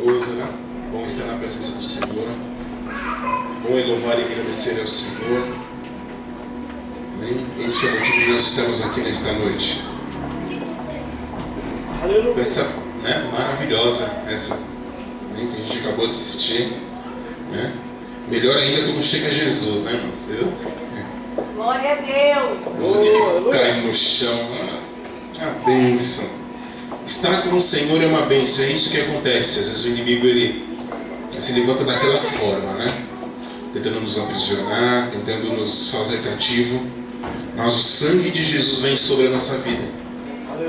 maravilhoso, né? Bom estar na presença do Senhor. Bom é louvar e agradecer ao Senhor. Amém? Este é o motivo que nós estamos aqui nesta noite. Aleluia. Essa, né, maravilhosa, essa, né, que a gente acabou de assistir, né? Melhor ainda como chega Jesus, né, irmão? Você viu? Glória a Deus. Ele cai no chão, a bênção. Estar com o Senhor é uma bênção, é isso que acontece. Às vezes o inimigo ele se levanta daquela forma, né? Tentando nos aprisionar, tentando nos fazer cativo. Mas o sangue de Jesus vem sobre a nossa vida.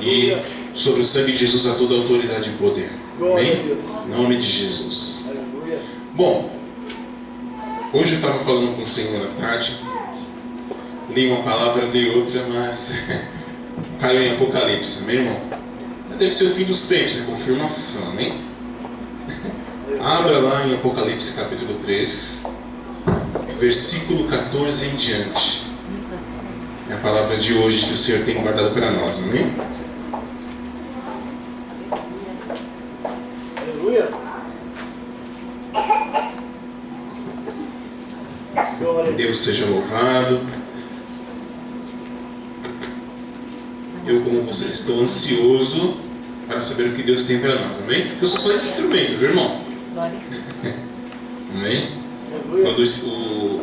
E sobre o sangue de Jesus há toda a autoridade e poder. Amém? Em nome de Jesus. Bom, hoje eu estava falando com o Senhor à tarde. Li uma palavra, li outra, mas caiu em Apocalipse, meu irmão. Deve ser o fim dos tempos, é confirmação, hein? Abra lá em Apocalipse capítulo 3, versículo 14 em diante. É a palavra de hoje que o Senhor tem guardado para nós, amém? Aleluia. Deus seja louvado. Eu, como vocês, estou ansioso para saber o que Deus tem para nós, amém? Porque eu sou só esse instrumento, viu, irmão? Amém? Quando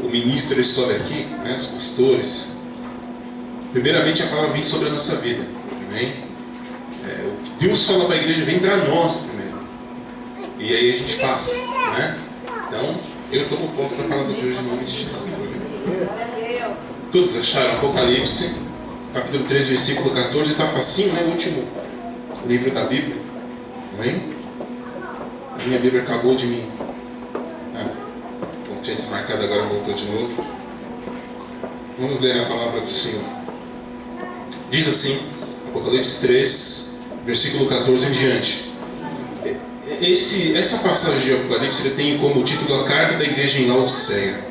o ministro ele sobe aqui, né, os pastores, primeiramente a palavra vem sobre a nossa vida, amém? O que Deus fala para a igreja vem para nós primeiro, e aí a gente passa, né? Então, eu tomo posse da palavra de hoje em nome de Jesus, amém? Todos acharam Apocalipse capítulo 3, versículo 14, está facinho, né? O último livro da Bíblia, amém? A minha Bíblia acabou de me... tinha desmarcado, agora voltou de novo. Vamos ler a palavra do Senhor. Diz assim, Apocalipse 3, versículo 14 em diante. Essa passagem de Apocalipse ele tem como título a carta da igreja em Laodiceia.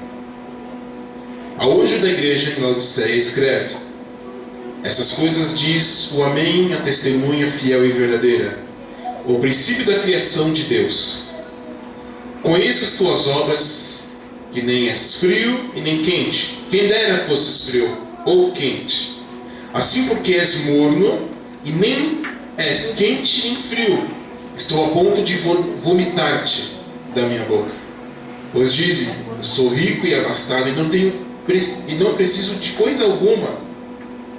A anjo da igreja em Laodiceia escreve: essas coisas diz o Amém, a testemunha fiel e verdadeira, o princípio da criação de Deus. Conheço as tuas obras, que nem és frio e nem quente. Quem dera fosses frio ou quente. Assim, porque és morno e nem és quente nem frio, estou a ponto de vomitar-te da minha boca. Pois dizem: eu sou rico e abastado e não preciso de coisa alguma.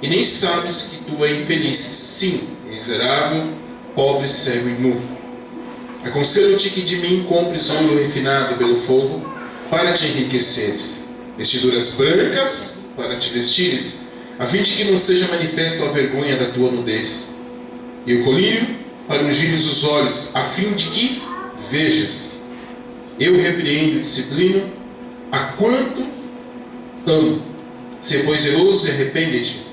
E nem sabes que tu és infeliz, sim, miserável, pobre, cego e nu. Aconselho-te que de mim compres ouro refinado pelo fogo, para te enriqueceres, vestiduras brancas para te vestires, a fim de que não seja manifesto a vergonha da tua nudez, e o colírio para ungires os olhos, a fim de que vejas. Eu repreendo e disciplino a quanto amo. Se pois zeloso e arrepende-te.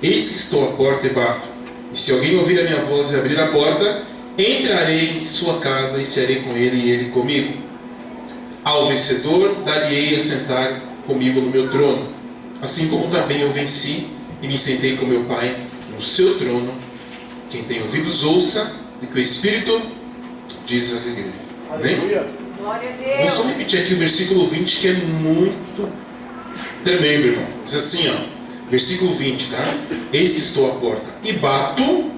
Eis que estou à porta e bato, e se alguém ouvir a minha voz e abrir a porta, entrarei em sua casa e cearei com ele e ele comigo. Ao vencedor dar-lhe-ei a sentar comigo no meu trono, assim como também eu venci e me sentei com meu Pai no seu trono. Quem tem ouvidos ouça o que o Espírito diz às igrejas. Amém? Glória a Vou Deus. só repetir aqui o versículo 20, que é muito tremendo, irmão. Diz assim, ó. Versículo 20, tá? Eis que estou à porta e bato.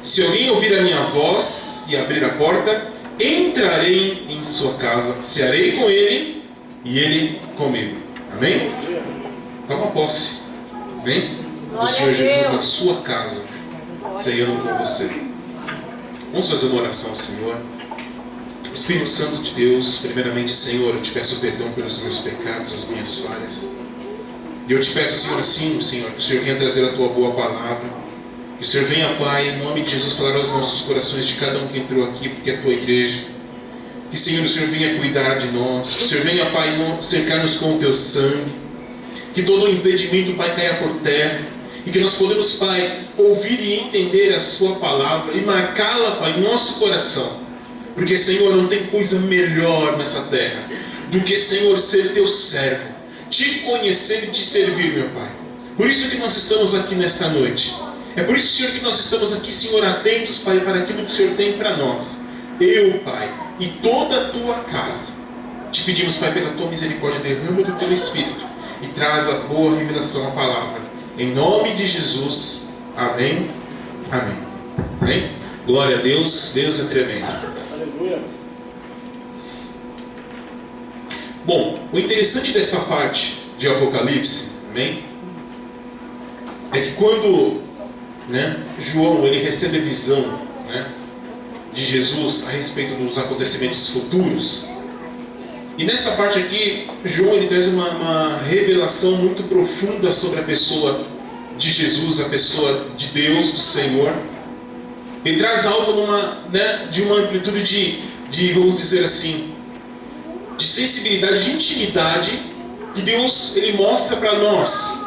Se alguém ouvir a minha voz e abrir a porta, entrarei em sua casa, cearei com ele e ele comigo. Amém? Toma posse. Amém? O Senhor Jesus na sua casa, ceando com você. Vamos fazer uma oração ao Senhor. Espírito Santo de Deus, primeiramente, Senhor, eu te peço perdão pelos meus pecados, as minhas falhas. E eu te peço, Senhor, assim, Senhor, que o Senhor venha trazer a tua boa palavra. Que o Senhor venha, Pai, em nome de Jesus, falar aos nossos corações de cada um que entrou aqui, porque é a tua igreja. Que, Senhor, o Senhor venha cuidar de nós. Que o Senhor venha, Pai, cercar-nos com o teu sangue. Que todo impedimento, Pai, caia por terra. E que nós podemos, Pai, ouvir e entender a sua palavra e marcá-la, Pai, em nosso coração. Porque, Senhor, não tem coisa melhor nessa terra do que, Senhor, ser teu servo, te conhecer e te servir, meu Pai. Por isso que nós estamos aqui nesta noite. É por isso, Senhor, que nós estamos aqui, Senhor, atentos, Pai, para aquilo que o Senhor tem para nós. Eu, Pai, e toda a tua casa. Te pedimos, Pai, pela tua misericórdia, derrama do teu Espírito e traz a boa revelação à palavra. Em nome de Jesus. Amém. Amém. Amém. Glória a Deus. Deus é tremendo. Aleluia. Bom, o interessante dessa parte de Apocalipse, amém, é que quando, João ele recebe a visão, de Jesus a respeito dos acontecimentos futuros, e nessa parte aqui João ele traz uma revelação muito profunda sobre a pessoa de Jesus, a pessoa de Deus, do Senhor. Ele traz algo de uma amplitude de, vamos dizer assim, de sensibilidade, de intimidade, que Deus ele mostra para nós.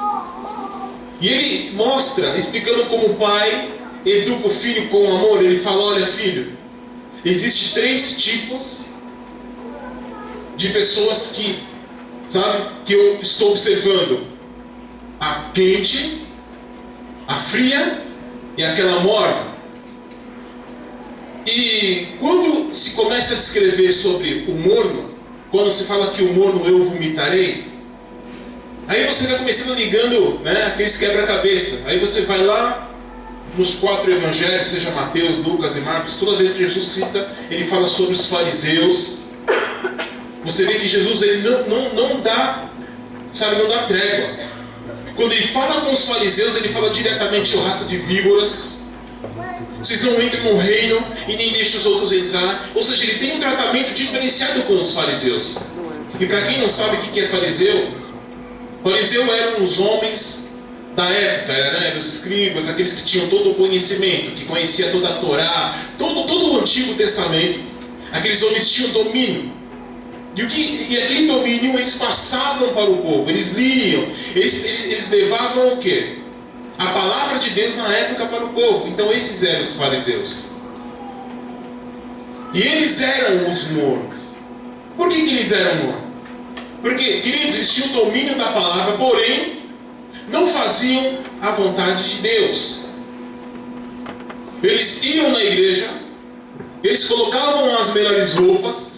E ele mostra, explicando como o pai educa o filho com amor. Ele fala: olha, filho, existem 3 tipos de pessoas que eu estou observando: a quente, a fria e aquela morna. E quando se começa a descrever sobre o morno, quando se fala que o morno eu vomitarei, aí você vai começando ligando, aqueles quebra-cabeça. Aí você vai lá nos 4 evangelhos, seja Mateus, Lucas e Marcos, toda vez que Jesus cita, ele fala sobre os fariseus. Você vê que Jesus ele não dá trégua. Quando ele fala com os fariseus, ele fala diretamente: ó raça de víboras, vocês não entram no reino e nem deixam os outros entrar. Ou seja, ele tem um tratamento diferenciado com os fariseus. E para quem não sabe o que é fariseu, eram os homens da época, eram os escribas, aqueles que tinham todo o conhecimento, que conhecia toda a Torá, todo o Antigo Testamento. Aqueles homens tinham domínio. E aquele domínio eles passavam para o povo, eles liam, eles levavam o quê? A palavra de Deus na época para o povo. Então esses eram os fariseus. E eles eram os mornos. Por que eles eram mornos? Porque, queridos, eles tinham o domínio da palavra, porém não faziam a vontade de Deus. Eles iam na igreja, eles colocavam as melhores roupas,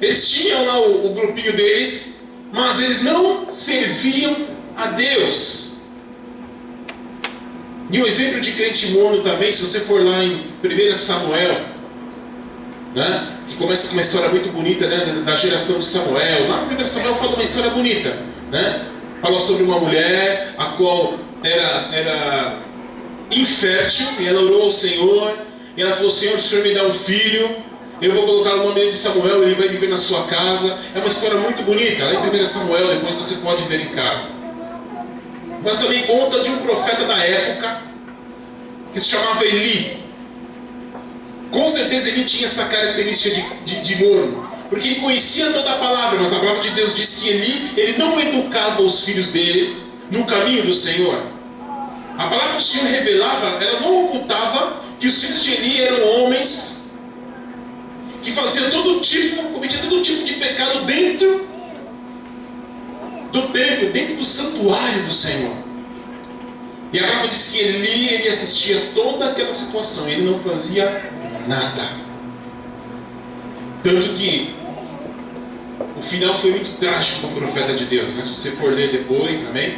eles tinham lá o grupinho deles, mas eles não serviam a Deus. E um exemplo de crente morno também, se você for lá em 1 Samuel, que começa com uma história muito bonita, da geração de Samuel. Lá no 1 Samuel fala uma história bonita, fala sobre uma mulher a qual era infértil, e ela orou ao Senhor, e ela falou: Senhor, se o Senhor me dá um filho, eu vou colocar o nome dele de Samuel, ele vai viver na sua casa. É uma história muito bonita, lá em 1 Samuel, depois você pode ver em casa. Mas também conta de um profeta da época que se chamava Eli. Com certeza Eli tinha essa característica de morno, porque ele conhecia toda a palavra, mas a palavra de Deus diz que ele não educava os filhos dele no caminho do Senhor. A palavra do Senhor revelava, ela não ocultava que os filhos de Eli eram homens que faziam cometiam todo tipo de pecado dentro do templo, dentro do santuário do Senhor. E a palavra diz que ele assistia toda aquela situação, ele não fazia nada. Tanto que o final foi muito trágico para o profeta de Deus, Se você for ler depois, amém?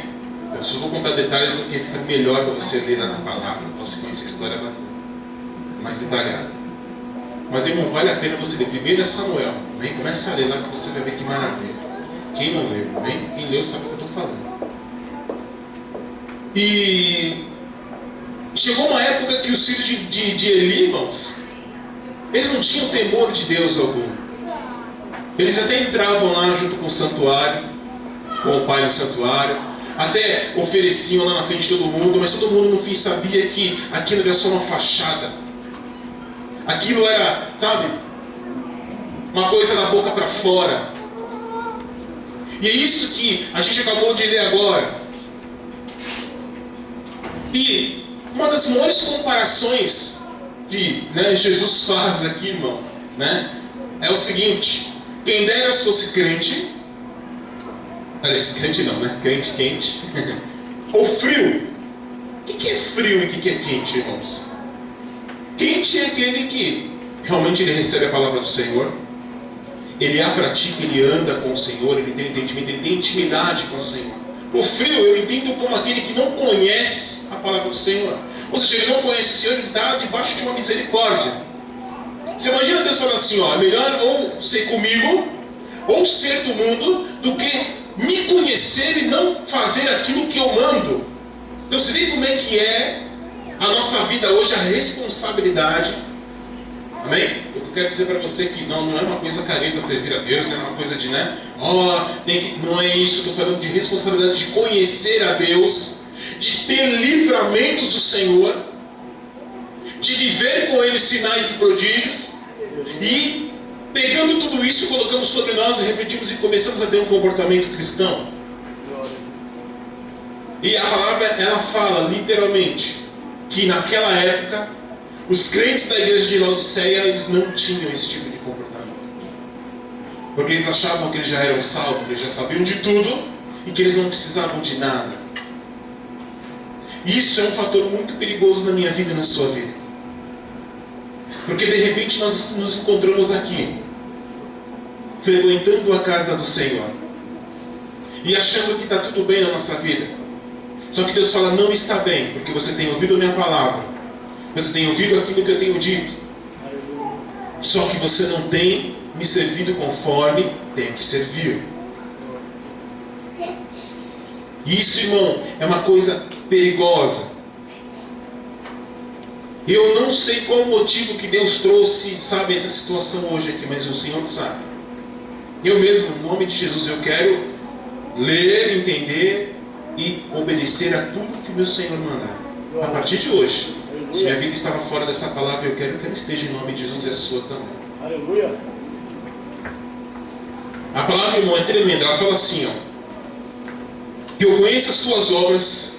Eu só vou contar detalhes do que fica melhor para você ler lá na palavra, para você conhecer a história mais detalhada. Mas, irmão, vale a pena você ler 1 Samuel, amém? Começa a ler lá que você vai ver que maravilha. Quem não leu, amém? Quem leu sabe o que eu estou falando. E chegou uma época que os filhos de Eli, irmãos, eles não tinham temor de Deus algum. Eles até entravam lá junto com o santuário, com o pai no santuário, até ofereciam lá na frente de todo mundo, mas todo mundo no fim sabia que aquilo era só uma fachada. Aquilo era, uma coisa da boca para fora. E é isso que a gente acabou de ler agora. E uma das maiores comparações que Jesus faz aqui, irmão, é o seguinte: quem dera se fosse crente, crente não, crente quente, ou frio. O que é frio e o que é quente, irmãos? Quente é aquele que realmente ele recebe a palavra do Senhor, ele a pratica, ele anda com o Senhor, ele tem entendimento, ele tem intimidade com o Senhor. O frio eu entendo como aquele que não conhece a palavra do Senhor. Ou seja, ele não conhece o Senhor, ele está debaixo de uma misericórdia. Você imagina Deus falando assim, ó, é melhor ou ser comigo, ou ser do mundo, do que me conhecer e não fazer aquilo que eu mando. Então você vê como é que é a nossa vida hoje, a responsabilidade. Amém? Eu quero dizer para você que não é uma coisa careta servir a Deus, não é uma coisa de, não é isso, estou falando de responsabilidade de conhecer a Deus, de ter livramentos do Senhor, de viver com Ele sinais e prodígios, e pegando tudo isso, colocamos sobre nós e refletimos e começamos a ter um comportamento cristão. E a palavra, ela fala literalmente que naquela época os crentes da igreja de Laodiceia, eles não tinham esse tipo de comportamento. Porque eles achavam que eles já eram salvos, que eles já sabiam de tudo e que eles não precisavam de nada. E isso é um fator muito perigoso na minha vida e na sua vida. Porque de repente nós nos encontramos aqui, frequentando a casa do Senhor, e achando que está tudo bem na nossa vida. Só que Deus fala, não está bem, porque você tem ouvido a minha palavra, você tem ouvido aquilo que eu tenho dito, só que você não tem me servido conforme tem que servir. Isso, irmão, é uma coisa perigosa. Eu não sei qual o motivo que Deus trouxe, sabe, essa situação hoje aqui, mas o Senhor sabe. Eu mesmo, no nome de Jesus, eu quero ler, entender e obedecer a tudo que o meu Senhor mandar. A partir de hoje, se minha vida estava fora dessa palavra, eu quero que ela esteja em nome de Jesus e a sua também. Aleluia. A palavra, irmão, é tremenda. Ela fala assim, ó, que eu conheço as tuas obras,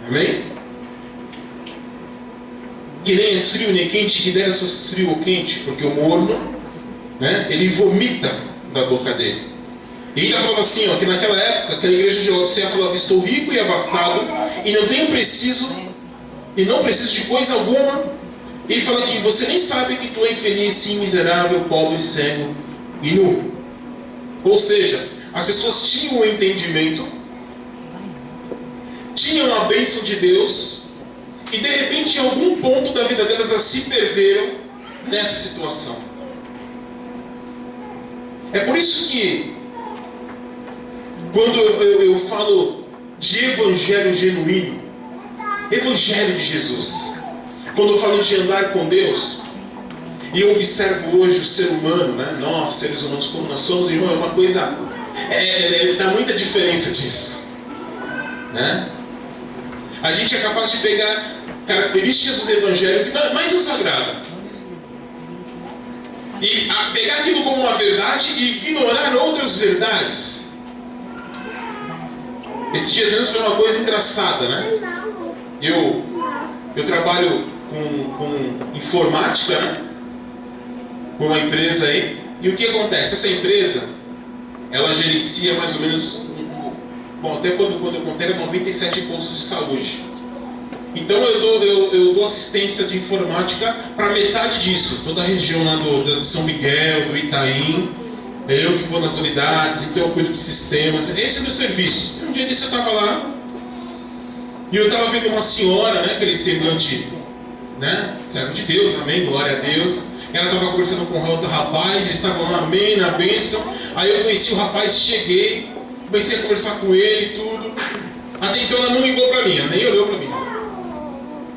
amém? Que nem és frio nem quente, que dera fosse frio ou quente, porque o morno, né, ele vomita da boca dele. E ainda falava assim, ó, que naquela época, aquela igreja de Laodiceia falava, estou rico e abastado, e não preciso de coisa alguma. E ele fala que você nem sabe que tu é infeliz, sim, miserável, pobre, cego e nu. Ou seja, as pessoas tinham o entendimento, tinham a bênção de Deus, e de repente em algum ponto da vida delas elas se perderam nessa situação. É por isso que quando eu falo de evangelho genuíno, evangelho de Jesus, quando eu falo de andar com Deus, e eu observo hoje o ser humano, né? Nós, seres humanos como nós somos, irmão, é uma coisa, dá muita diferença disso, né? A gente é capaz de pegar características do evangelho que mais nos agrada, e pegar aquilo como uma verdade e ignorar outras verdades. Esses dias mesmo foi uma coisa engraçada, né? Eu trabalho com informática, né? Com uma empresa aí. E o que acontece? Essa empresa, ela gerencia mais ou menos, até quando eu contei, era 97 postos de saúde. Então eu dou assistência de informática para metade disso. Toda a região lá de São Miguel, do Itaim. É eu que vou nas unidades, então eu cuido de sistemas. Esse é o meu serviço. Um dia desse eu estava lá, e eu estava vendo uma senhora, né, aquele semblante, né, servo de Deus, amém, glória a Deus. Ela estava conversando com outro rapaz, eles estavam lá, amém, na bênção. Aí eu conheci o rapaz, cheguei, comecei a conversar com ele e tudo. Até então ela não ligou para mim, ela nem olhou para mim.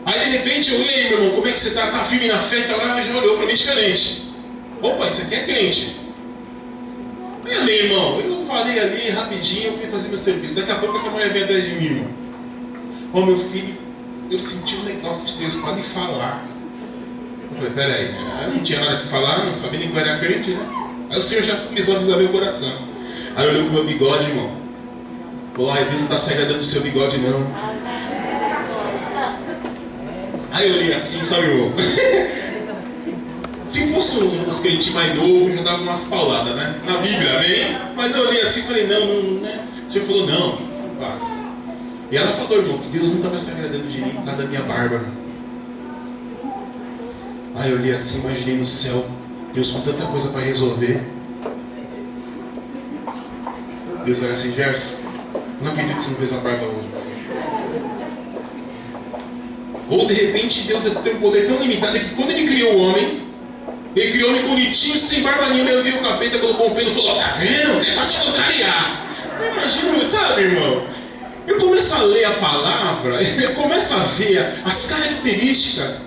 Aí de repente eu, e aí, meu irmão, como é que você está? Está firme na fé? Ela já olhou para mim diferente. Opa, isso aqui é crente. Amém, irmão. Eu falei ali rapidinho, eu fui fazer meu serviço. Daqui a pouco essa mulher veio atrás de mim, irmão. Ó, meu filho, eu senti um negócio de Deus, pode falar. Eu falei, peraí, eu não tinha nada para falar, não sabia nem que eu era crente, né? Aí o Senhor já começou a avisar meu coração. Aí eu olhei pro meu bigode, irmão. Pô, Deus não está se agradando do seu bigode, não. Aí eu olhei assim, sabe, irmão? Se fosse uns crentes mais novos, já dava umas pauladas, né? Na Bíblia, amém? Mas eu olhei assim e falei, não, né? O Senhor falou, não, paz. E ela falou, irmão, que Deus não estava se agradando de mim por causa da minha barba. Aí eu olhei assim, imaginei no céu, Deus com tanta coisa para resolver. Deus vai assim, Gerson, não acredito que você não fez a barba hoje. Ou de repente Deus tem um poder tão limitado que quando Ele criou o homem, Ele criou o homem bonitinho, sem barba nenhuma. Eu vi o capeta, colocou um pelo e falou, tá vendo? É para te contrariar. Imagina, sabe, irmão? Eu começo a ler a palavra, eu começo a ver as características.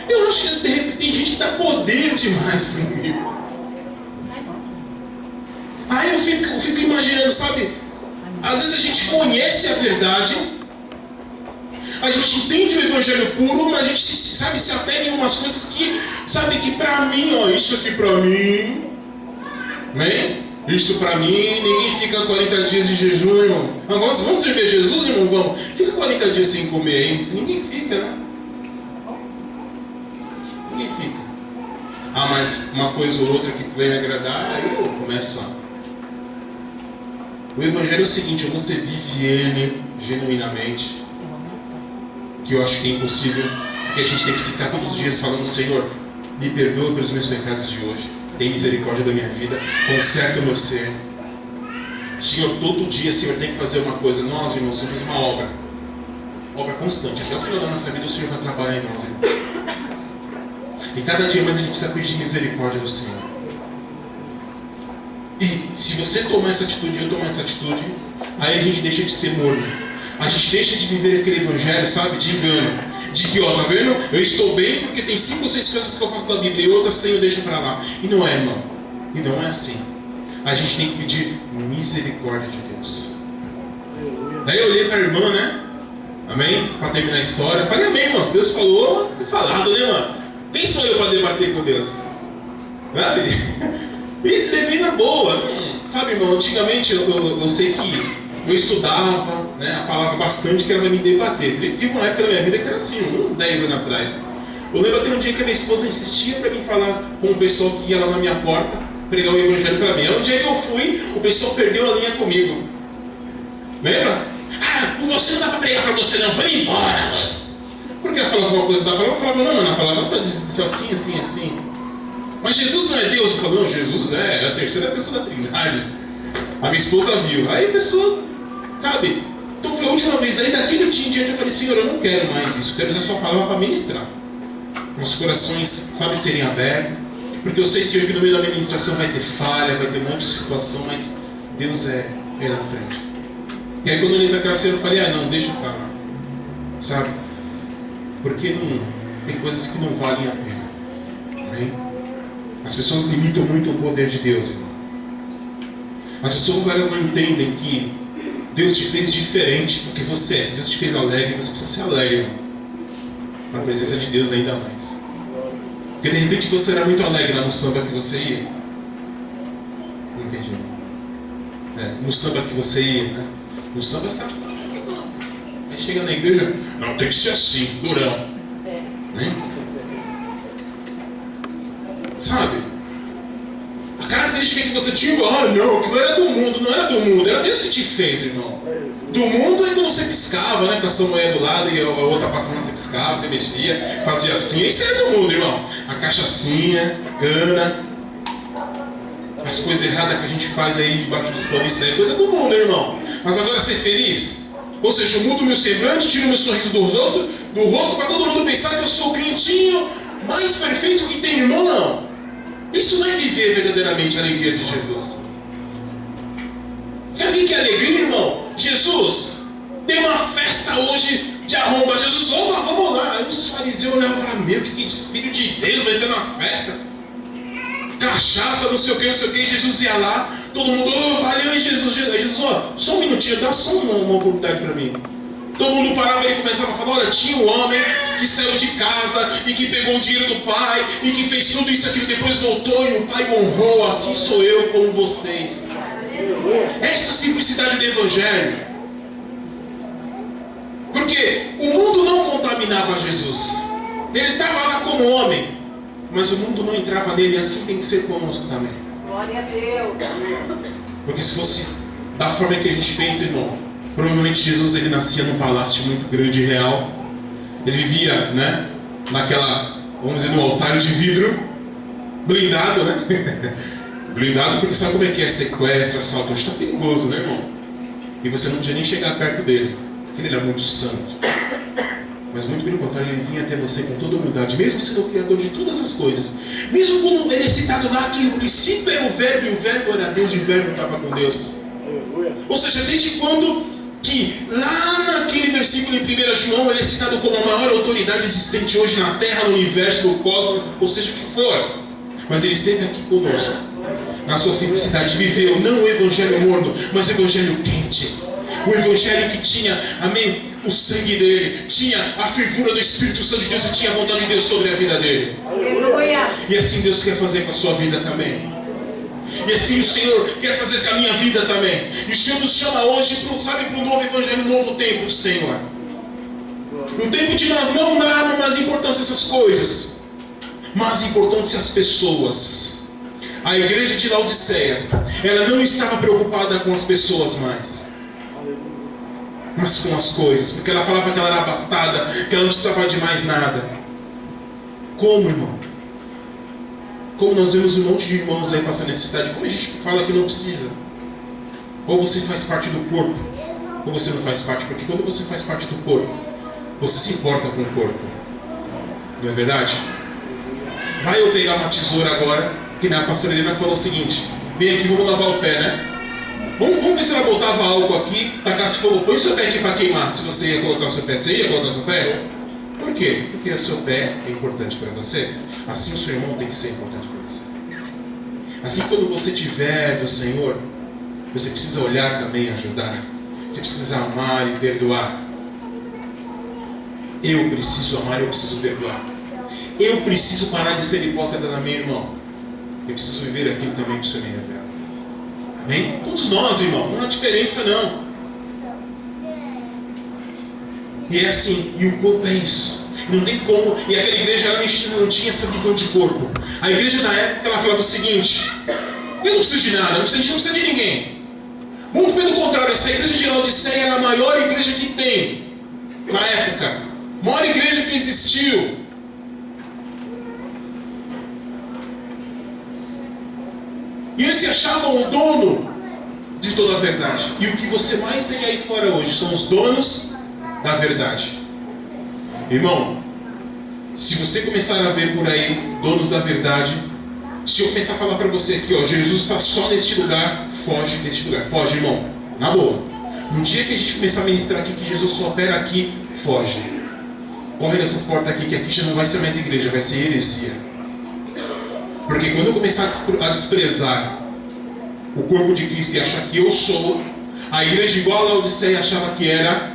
Eu acho que de repente tem gente que dá poder demais para mim. Aí eu fico imaginando, sabe? Às vezes a gente conhece a verdade, a gente entende o evangelho puro, mas a gente, sabe, se apega em umas coisas que, sabe, que pra mim, ó, isso aqui pra mim, né? Isso pra mim, ninguém fica 40 dias de jejum, irmão. Vamos servir Jesus, irmão? Vamos. Fica 40 dias sem comer, hein? Ninguém fica, né? Ninguém fica. Ah, mas uma coisa ou outra que vem agradar, aí eu começo a... O evangelho é o seguinte, ou você vive ele genuinamente, que eu acho que é impossível, porque a gente tem que ficar todos os dias falando, Senhor, me perdoa pelos meus pecados de hoje, tem misericórdia da minha vida, conserta o meu ser. Senhor, todo dia, Senhor, tem que fazer uma coisa. Nós, irmãos, somos uma obra constante. Até o final da nossa vida o Senhor vai trabalhar em nós, irmão. E cada dia mais a gente precisa pedir misericórdia do Senhor. E se você tomar essa atitude, eu tomar essa atitude, aí a gente deixa de ser morno. A gente deixa de viver aquele evangelho, sabe, de engano. De que, ó, tá vendo? Eu estou bem porque tem 5 ou 6 coisas que eu faço da Bíblia e outras 100 eu deixo pra lá. E não é, irmão. E não é assim. A gente tem que pedir misericórdia de Deus. Daí eu olhei pra irmã, né? Amém? Pra terminar a história. Falei, amém, irmão. Se Deus falou, é falado, né, mano? Quem sou eu pra debater com Deus? Sabe? E levei na boa. Sabe, irmão? Antigamente eu sei que eu estudava, né, a palavra bastante, que ela vai me debater. Tive uma época da minha vida que era assim, uns 10 anos atrás. Eu lembro até um dia que a minha esposa insistia para mim falar com o pessoal que ia lá na minha porta, pregar o evangelho para mim. Aí um dia que eu fui, o pessoal perdeu a linha comigo. Lembra? Ah, você não dá para pregar para você não, vai embora. Porque ela falava uma coisa da palavra, eu falava, não, mano, a palavra está dizendo assim, assim, assim. Mas Jesus não é Deus? Eu falava, não, Jesus é a terceira pessoa da Trindade. A minha esposa viu. Aí a pessoa, sabe? Então foi a última vez. Aí daquele dia em diante eu falei, Senhor, eu não quero mais isso. Eu quero usar a sua palavra para ministrar. Nossos corações, sabe, serem abertos. Porque eu sei, Senhor, que no meio da minha ministração vai ter falha, vai ter um monte de situação, mas Deus é na frente. E aí quando eu olhei para aquela senhora, eu falei, não, deixa pra lá. Sabe? Porque não, tem coisas que não valem a pena. Amém? As pessoas limitam muito o poder de Deus, irmão. As pessoas, elas não entendem que Deus te fez diferente do que você é. Se Deus te fez alegre, você precisa ser alegre, irmão. Na presença de Deus ainda mais. Porque de repente você era muito alegre lá no samba que você ia. Não entendi. No samba que você ia, né? No samba você está... Aí chega na igreja, não, tem que ser assim, durão. Né? Sabe? A característica que você tinha, não, aquilo era do mundo, não era do mundo, era Deus que te fez, irmão. Do mundo é quando você piscava, né, com a sua mulher do lado e a outra patrona você piscava, você mexia, fazia assim, isso era do mundo, irmão. A cachaçinha, a cana, as coisas erradas que a gente faz aí debaixo dos panos, isso é coisa do mundo, irmão. Mas agora ser feliz, ou seja, eu mudo o meu semblante, tiro o meu sorriso do rosto para todo mundo pensar que eu sou o crentinho mais perfeito que tem, irmão, não. Isso não é viver verdadeiramente a alegria de Jesus. Sabe o que é alegria, irmão? Jesus tem uma festa hoje de arromba. Jesus, vamos lá. Aí os fariseus olhavam e falavam, meu, que filho de Deus vai ter uma festa? Cachaça, não sei o que. E Jesus ia lá, todo mundo, valeu, hein, Jesus. Aí Jesus, só um minutinho, dá só uma oportunidade para mim. Todo mundo parava e começava a falar, olha, tinha um homem que saiu de casa e que pegou o dinheiro do pai e que fez tudo isso aqui, depois voltou e o pai honrou, assim sou eu com vocês. Essa simplicidade do evangelho. Porque o mundo não contaminava Jesus. Ele estava lá como homem, mas o mundo não entrava nele, e assim tem que ser conosco também. Glória a Deus. Porque se fosse da forma que a gente pensa, irmão, provavelmente Jesus ele nascia num palácio muito grande e real. Ele vivia, né, naquela vamos dizer, no altar de vidro, blindado, né? Blindado porque sabe como é que é? Sequestro, assalto, hoje está perigoso, né, irmão? E você não podia nem chegar perto dele, porque ele era muito santo. Mas muito pelo contrário, ele vinha até você com toda humildade, mesmo sendo o Criador de todas as coisas. Mesmo quando ele é citado lá que no princípio era o Verbo, e o Verbo era Deus, e o Verbo estava com Deus. Ou seja, desde quando que lá naquele versículo em 1 João, ele é citado como a maior autoridade existente hoje na Terra, no universo, no cosmos, ou seja, o que for. Mas ele esteve aqui conosco, na sua simplicidade, viveu não o evangelho morno, mas o evangelho quente. O evangelho que tinha, amém, o sangue dele, tinha a fervura do Espírito Santo de Deus e tinha a vontade de Deus sobre a vida dele. Aleluia. E assim Deus quer fazer com a sua vida também. E assim o Senhor quer fazer com a minha vida também. E o Senhor nos chama hoje para o novo evangelho, um novo tempo do Senhor. Um tempo de nós não darmos mais importância a essas coisas, mas importância às pessoas. A igreja de Laodiceia, ela não estava preocupada com as pessoas mais, mas com as coisas, porque ela falava que ela era abastada, que ela não precisava de mais nada. Como, irmão? Como nós vemos um monte de irmãos aí passando necessidade, como a gente fala que não precisa? Ou você faz parte do corpo, ou você não faz parte, porque quando você faz parte do corpo, você se importa com o corpo. Não é verdade? Vai eu pegar uma tesoura agora, que a pastora Helena falou o seguinte: vem aqui, vamos lavar o pé, né? Vamos ver se ela botava álcool aqui, tacasse fogo, põe o seu pé aqui para queimar. Se você ia colocar o seu pé, você ia colocar o seu pé? Por quê? Porque o seu pé é importante para você. Assim o seu irmão tem que ser importante para você. Assim, quando você tiver do Senhor, você precisa olhar também e ajudar. Você precisa amar e perdoar. Eu preciso amar, eu preciso perdoar. Eu preciso parar de ser hipócrita da minha irmã. Eu preciso viver aquilo também que o Senhor me revela. Amém? Todos nós, irmão, não há diferença não. E é assim, e o corpo é isso. Não tem como. E aquela igreja ela não tinha essa visão de corpo. A igreja da época ela falava o seguinte: eu não preciso de nada, a gente não precisa de ninguém. Muito pelo contrário, essa igreja de Laodiceia era a maior igreja que tem na época, a maior igreja que existiu. E eles se achavam o dono de toda a verdade. E o que você mais tem aí fora hoje são os donos da verdade. Irmão, se você começar a ver por aí donos da verdade, se eu começar a falar para você aqui, ó, Jesus está só neste lugar, foge deste lugar. Foge, irmão, na boa. No dia que a gente começar a ministrar aqui que Jesus só opera aqui, foge. Corre dessas portas aqui, que aqui já não vai ser mais igreja, vai ser heresia. Porque quando eu começar a desprezar o corpo de Cristo e achar que eu sou, a igreja igual a Laodiceia achava que era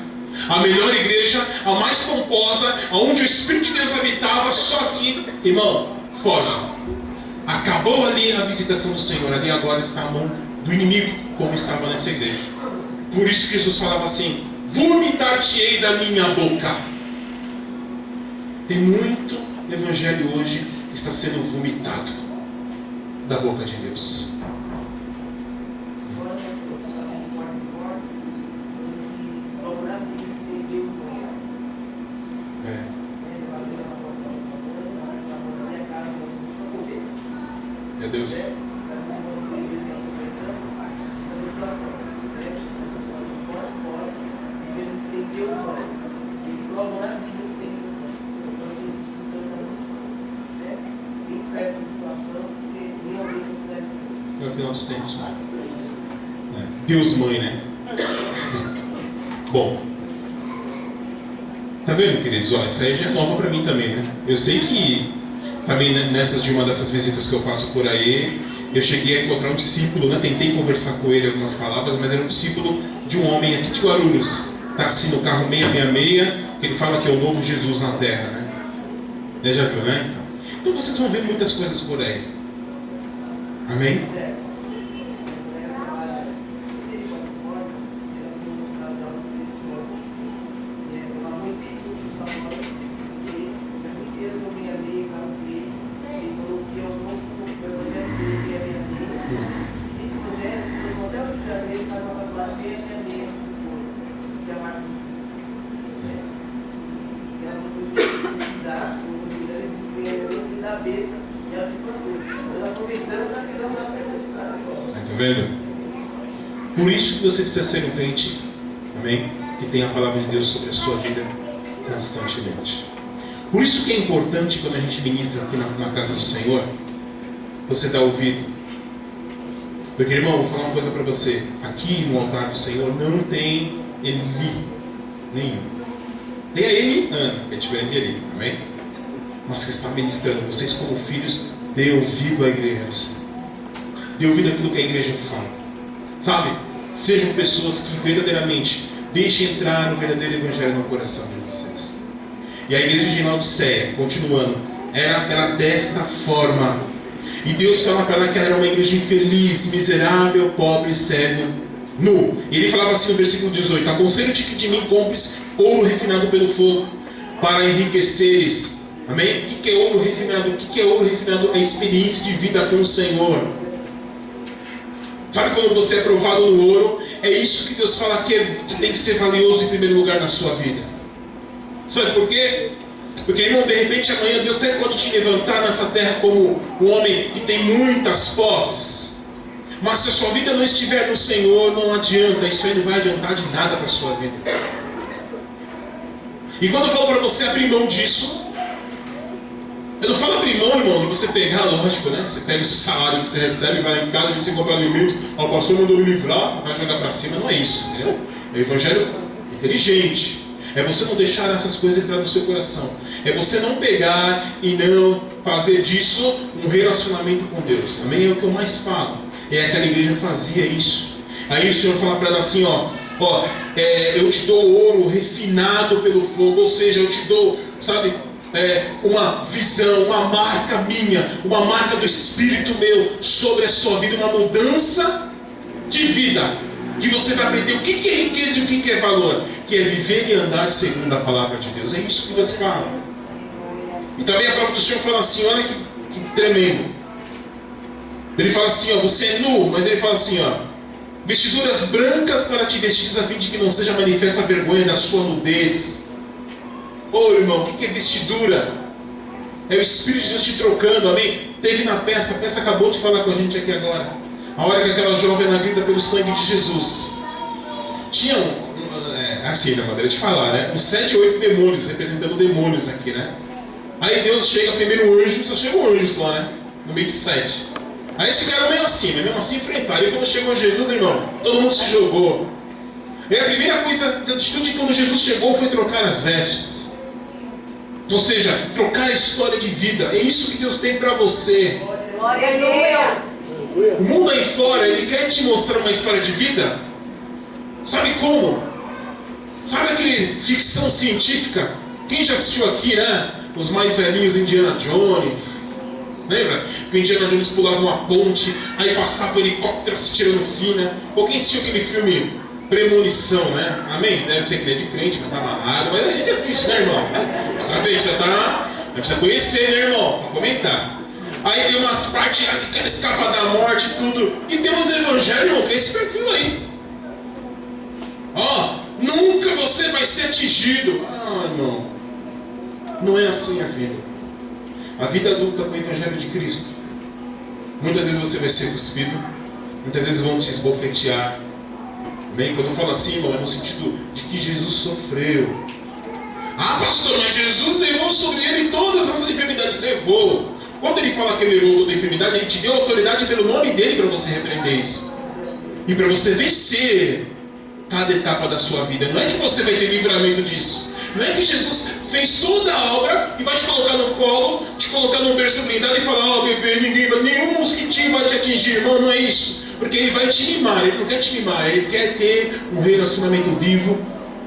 a melhor igreja, a mais pomposa, aonde o Espírito de Deus habitava, só que, irmão, foge. Acabou ali a visitação do Senhor, ali agora está a mão do inimigo, como estava nessa igreja. Por isso que Jesus falava assim: vomitar-te-ei da minha boca. Tem muito evangelho hoje que está sendo vomitado da boca de Deus. É Deus. É o final dos tempos, né? Deus mãe, né? Bom, tá vendo, queridos? Ó, isso aí já é nova para mim também, né? Eu sei que também de uma dessas visitas que eu faço por aí, eu cheguei a encontrar um discípulo, né? Tentei conversar com ele algumas palavras, mas era um discípulo de um homem aqui de Guarulhos. Tá assim no carro 666, que ele fala que é o novo Jesus na Terra, né? Já viu, né? Então vocês vão ver muitas coisas por aí. Amém? vendo? Por isso que você precisa ser um crente, amém? Que tem a palavra de Deus sobre a sua vida constantemente. Por isso que é importante quando a gente ministra aqui na casa do Senhor, você dar ouvido. Porque, irmão, vou falar uma coisa para você. Aqui no altar do Senhor não tem Eli nenhum. Tem a Eliana, que é diferente de Eli, amém? Mas que está ministrando. Vocês como filhos, dê ouvido à igreja do Senhor. Dê ouvido àquilo que a igreja fala. Sabe? Sejam pessoas que verdadeiramente deixem entrar no verdadeiro evangelho no coração de vocês. E a igreja de Laodiceia, continuando, era desta forma. E Deus fala para ela que ela era uma igreja infeliz, miserável, pobre, cego, nu. E ele falava assim no versículo 18: aconselho-te que de mim compres ouro refinado pelo fogo, para enriqueceres. Amém? O que é ouro refinado? O que é ouro refinado? É a experiência de vida com o Senhor. Sabe quando você é provado no ouro? É isso que Deus fala que tem que ser valioso em primeiro lugar na sua vida. Sabe por quê? Porque, irmão, de repente amanhã Deus até pode te levantar nessa terra como um homem que tem muitas posses. Mas se a sua vida não estiver no Senhor, não adianta. Isso aí não vai adiantar de nada para a sua vida. E quando eu falo para você abrir mão disso, eu não falo abrir mão, irmão, de você pegar, lógico, né? Você pega o seu salário que você recebe, vai lá em casa, você compra alimento, o pastor mandou me livrar, vai jogar para cima. Não é isso, entendeu? É o evangelho inteligente. É você não deixar essas coisas entrar no seu coração. É você não pegar e não fazer disso um relacionamento com Deus. Amém? É o que eu mais falo. É aquela igreja fazia isso. Aí o Senhor fala para ela assim, eu te dou ouro refinado pelo fogo. Ou seja, eu te dou, sabe, uma visão, uma marca minha, uma marca do Espírito meu sobre a sua vida, uma mudança de vida. Que você vai aprender o que é riqueza e o que é valor. Que é viver e andar segundo a palavra de Deus. É isso que Deus fala. E também a palavra do Senhor fala assim, olha que tremendo. Ele fala assim, você é nu, mas ele fala assim, vestiduras brancas para te vestir, a fim de que não seja manifesta a vergonha da sua nudez. Irmão, o que é vestidura? É o Espírito de Deus te trocando, amém? Teve na peça, a peça acabou de falar com a gente aqui agora. A hora que aquela jovem ela grita pelo sangue de Jesus. Tinha assim, na maneira de falar, né? Uns 7 ou 8 demônios, representando demônios aqui, né? Aí Deus chega primeiro o anjo, só chega um anjo só, né? No meio de 7. Aí eles ficaram meio assim, né? Mesmo assim enfrentaram. E quando chegou Jesus, irmão, todo mundo se jogou. E a primeira coisa, a atitude quando Jesus chegou foi trocar as vestes. Ou seja, trocar a história de vida. É isso que Deus tem para você. Glória a Deus. O mundo aí fora, ele quer te mostrar uma história de vida. Sabe como? Sabe aquele ficção científica? Quem já assistiu aqui, né? Os mais velhinhos, Indiana Jones. Lembra? Que o Indiana Jones pulava uma ponte, aí passava o helicóptero se tirando fim, né? Ou quem assistiu aquele filme Premonição, né? Amém? Deve ser que ele é de crente, mas tá amarrado. Mas a gente assiste, né, irmão? Precisa ver, precisa conhecer, né, irmão? Pra comentar. Aí tem umas partes que querem escapar da morte e tudo. E tem uns evangelhos, irmão, que é esse perfil aí. Nunca você vai ser atingido. Irmão. Não é assim a vida. A vida adulta com o evangelho de Cristo. Muitas vezes você vai ser cuspido. Muitas vezes vão te esbofetear. Bem, quando eu falo assim, irmão, é no sentido de que Jesus sofreu. Pastor, mas Jesus levou sobre ele todas as nossas enfermidades. Levou. Quando ele fala que ele levou toda a enfermidade, ele te deu autoridade pelo nome dele para você repreender isso. E para você vencer cada etapa da sua vida. Não é que você vai ter livramento disso. Não é que Jesus fez toda a obra e vai te colocar no colo, te colocar num berço blindado e falar, bebê, nenhum mosquitinho vai te atingir, irmão. Não é isso. Porque ele vai te limar, ele não quer te limar, ele quer ter um relacionamento vivo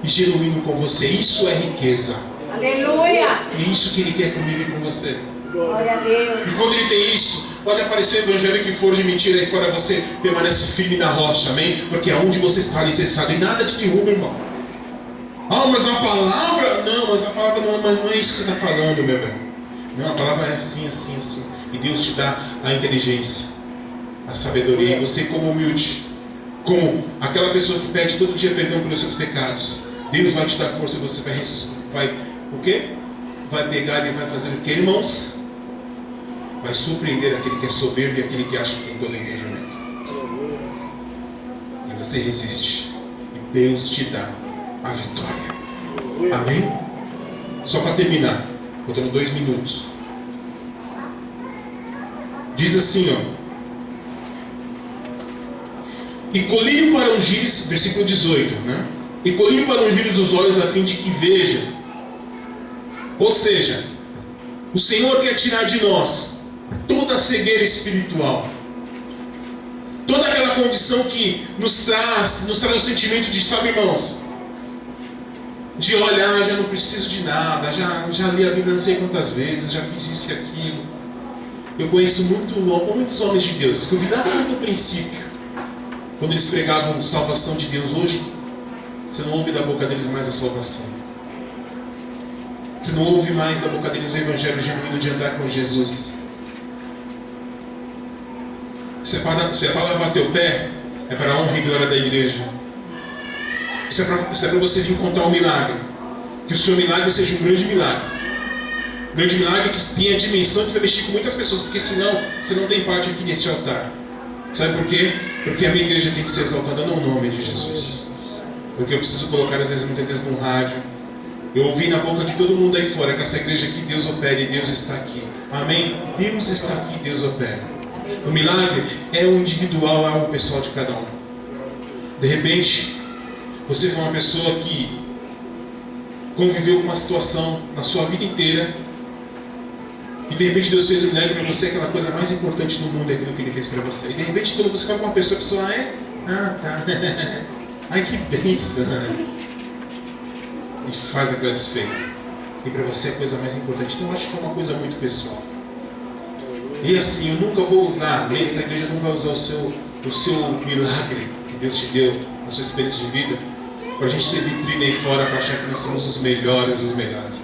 e genuíno com você. Isso é riqueza. Aleluia! É isso que ele quer comigo e com você. Glória a Deus. E quando ele tem isso, pode aparecer o evangelho que for de mentira aí fora, você permanece firme na rocha, amém? Porque aonde você está alicerçado e nada te derruba, irmão. Mas a palavra, não, mas a palavra não é isso que você está falando, meu bem. Não, a palavra é assim, assim, assim. E Deus te dá a inteligência, a sabedoria. E você como humilde, como aquela pessoa que pede todo dia perdão pelos seus pecados, Deus vai te dar força, você vai o quê? Vai pegar e vai fazer o quê, irmãos? Vai surpreender aquele que é soberbo e aquele que acha que tem todo o entendimento. E você resiste. E Deus te dá a vitória. Amém? Só para terminar, faltando 2 minutos. Diz assim, ó. E colírio para ungires, versículo 18, né? E colírio para ungires os olhos a fim de que veja. Ou seja, o Senhor quer tirar de nós toda a cegueira espiritual. Toda aquela condição que nos traz um sentimento de, sabe, irmãos, de olhar, já não preciso de nada, já li a Bíblia não sei quantas vezes, já fiz isso e aquilo. Eu conheço muitos homens de Deus que eu vi lá no princípio, quando eles pregavam salvação de Deus. Hoje, você não ouve da boca deles mais a salvação. Você não ouve mais da boca deles o evangelho genuíno de andar com Jesus. Se é para lavar teu pé, é para a honra e glória da igreja. Se é para você vir contar um milagre, que o seu milagre seja um grande milagre. Um grande milagre que tenha a dimensão que vai mexer com muitas pessoas, porque senão você não tem parte aqui nesse altar. Sabe por quê? Porque a minha igreja tem que ser exaltada no nome de Jesus. Porque eu preciso colocar muitas vezes no rádio. Eu ouvi na boca de todo mundo aí fora que essa igreja aqui Deus opera e Deus está aqui. Amém? Deus está aqui, Deus opera. O milagre é o individual, é o pessoal de cada um. De repente, você foi uma pessoa que conviveu com uma situação na sua vida inteira e de repente Deus fez um milagre para você, aquela coisa mais importante do mundo é aquilo que Ele fez para você. E de repente quando você fala com uma pessoa, a pessoa tá. Ai, que bênção. E faz aquela desfeita. E para você é a coisa mais importante. Então eu acho que é uma coisa muito pessoal. E assim, eu nunca vou usar, essa igreja nunca vai usar o seu milagre que Deus te deu, a sua experiência de vida, para a gente ser vitrine aí fora, para achar que nós somos os melhores dos melhores.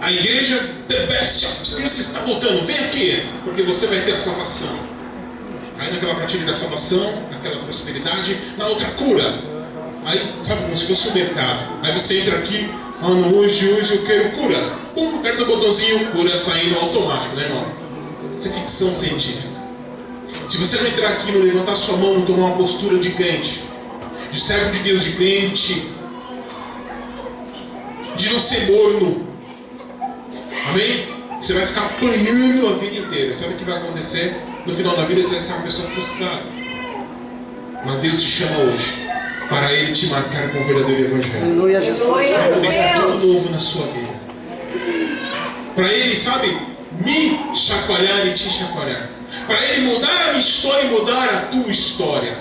A igreja The Best of Christ está voltando, vem aqui, porque você vai ter a salvação. Aí naquela prateleira da salvação, naquela prosperidade, na outra cura. Aí, sabe, como se fosse um mercado. Aí você entra aqui, não, hoje eu quero cura. Pum, aperta o botãozinho, cura saindo automático, né, irmão? Isso é ficção científica. Se você não entrar aqui, não levantar sua mão, não tomar uma postura de crente, de servo de Deus, de crente, de não ser morno, amém? Você vai ficar apanhando a vida inteira. Sabe o que vai acontecer? No final da vida você vai ser uma pessoa frustrada. Mas Deus te chama hoje para Ele te marcar com o verdadeiro evangelho. Aleluia, Jesus. Para começar tudo novo na sua vida. Para Ele, sabe, me chacoalhar e te chacoalhar. Para Ele mudar a minha história e mudar a tua história.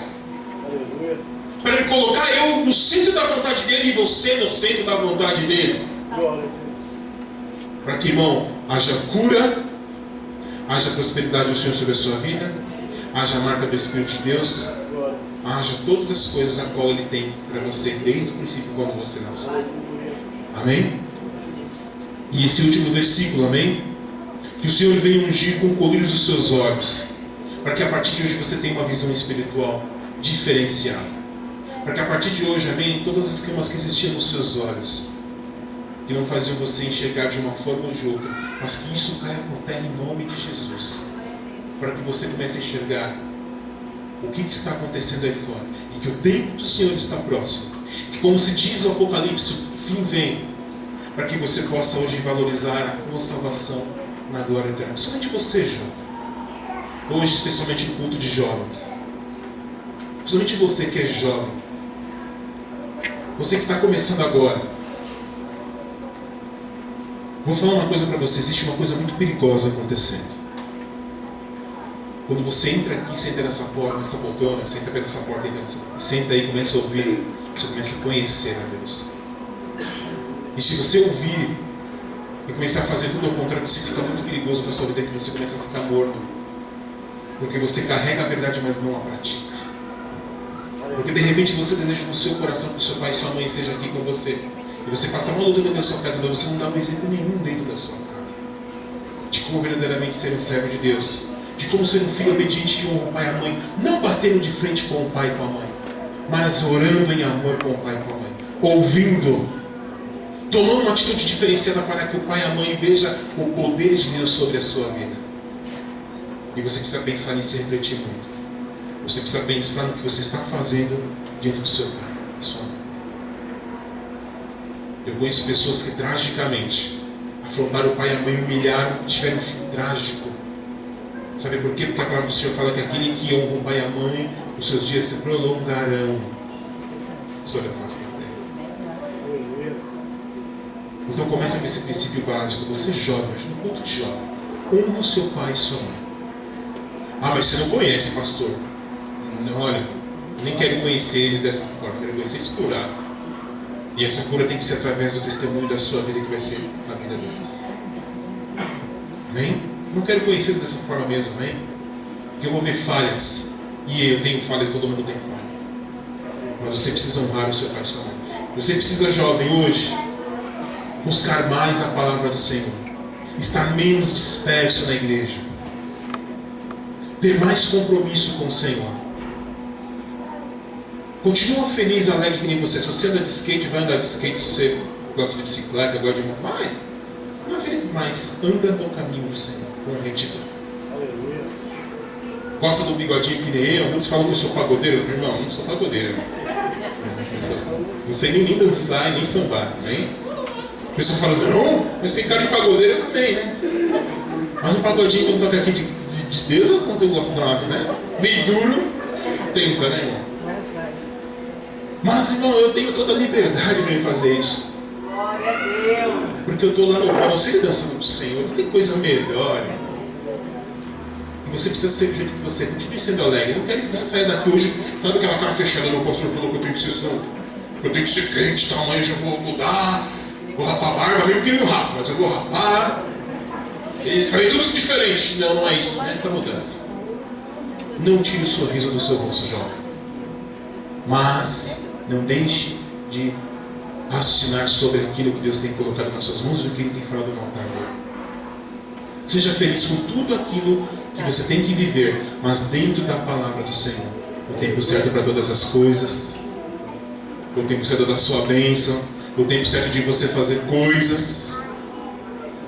Para Ele colocar eu no centro da vontade dEle e você no centro da vontade dEle. Para que, irmão, haja cura, haja prosperidade do Senhor sobre a sua vida, haja a marca do Espírito de Deus, haja todas as coisas a qual Ele tem para você desde o princípio quando você nasceu. Amém? E esse último versículo, amém? Que o Senhor venha ungir com colírios os seus olhos, para que a partir de hoje você tenha uma visão espiritual diferenciada. Para que a partir de hoje, amém, todas as escamas que existiam nos seus olhos, que não faziam você enxergar de uma forma ou de outra, mas que isso caia por terra em nome de Jesus. Para que você comece a enxergar o que está acontecendo aí fora. E que o tempo do Senhor está próximo. Que, como se diz o Apocalipse, o fim vem. Para que você possa hoje valorizar a tua salvação na glória eterna. Principalmente você, jovem. Hoje, especialmente o culto de jovens. Principalmente você que é jovem. Você que está começando agora. Vou falar uma coisa para você. Existe uma coisa muito perigosa acontecendo. Quando você entra aqui, senta nessa porta, nessa poltrona, senta perto dessa porta, senta aí e começa a ouvir, você começa a conhecer a Deus. E se você ouvir e começar a fazer tudo ao contrário, você fica muito perigoso na sua vida, que você começa a ficar morto. Porque você carrega a verdade, mas não a pratica. Porque de repente você deseja no seu coração que o seu pai e sua mãe estejam aqui com você. E você passa uma luta dentro da sua casa, mas você não dá um exemplo nenhum dentro da sua casa. De como verdadeiramente ser um servo de Deus. De como ser um filho obediente que honra o pai e a mãe. Não batendo de frente com o pai e com a mãe, mas orando em amor com o pai e com a mãe. Ouvindo. Tomando uma atitude diferenciada para que o pai e a mãe vejam o poder de Deus sobre a sua vida. E você precisa pensar nisso e refletir muito. Você precisa pensar no que você está fazendo diante do seu pai e sua mãe. Eu conheço pessoas que tragicamente afrontaram o pai e a mãe, humilharam, tiveram um fim trágico. Sabe por quê? Porque a palavra do Senhor fala que aquele que honra o pai e a mãe, os seus dias se prolongarão sobre a face da terra. Então começa com esse princípio básico. Você jovem, no culto de jovem, honra o seu pai e sua mãe. Ah, mas você não conhece, pastor. Não, olha, eu nem quero conhecer eles dessa forma, eu quero conhecer eles curados. E essa cura tem que ser através do testemunho da sua vida, que vai ser na vida deles. Amém? Não quero conhecer eles dessa forma mesmo, amém? Porque eu vou ver falhas. E eu tenho falhas, todo mundo tem falha. Mas você precisa honrar o seu pai e sua mãe. Você precisa, jovem, hoje, buscar mais a palavra do Senhor. Estar menos disperso na igreja. Ter mais compromisso com o Senhor. Continua feliz, alegre que nem você. Se você anda de skate, vai andar de skate. Se você gosta de bicicleta, gosta de... Vai. Não é feliz, mas anda no caminho do Senhor, com retidão. Gosta do bigodinho que nem eu? Muitos falam que eu sou pagodeiro. Meu irmão, não sou pagodeiro. Não sei nem dançar e nem sambar. Amém? A pessoa fala, não, mas tem cara de pagodeiro também, né? Mas um pagodinho quando toca aqui de Deus, ou quando eu gosto de nós, né? Meio duro, tenta, né, irmão? Mas, irmão, eu tenho toda a liberdade para fazer isso. Glória a Deus. Porque eu estou lá no conselho dançando do Senhor. Não tem coisa melhor. E você precisa ser do jeito que você é. Continue sendo alegre. Eu não quero que você saia daqui hoje, sabe aquela cara fechada, meu pastor falou que eu tenho que ser santo. Eu tenho que ser crente, tá? Amanhã eu já vou mudar. Vou rapar a barba, mesmo que ele não rapa, mas eu vou rapar. Falei tudo diferente. Não, não é isso. Não é essa mudança. Não tire o sorriso do seu rosto, jovem. Mas não deixe de raciocinar sobre aquilo que Deus tem colocado nas suas mãos e o que Ele tem falado no altar dele. Seja feliz com tudo aquilo que você tem que viver, mas dentro da palavra do Senhor. O tempo certo para todas as coisas, o tempo certo da sua bênção, o tempo certo de você fazer coisas.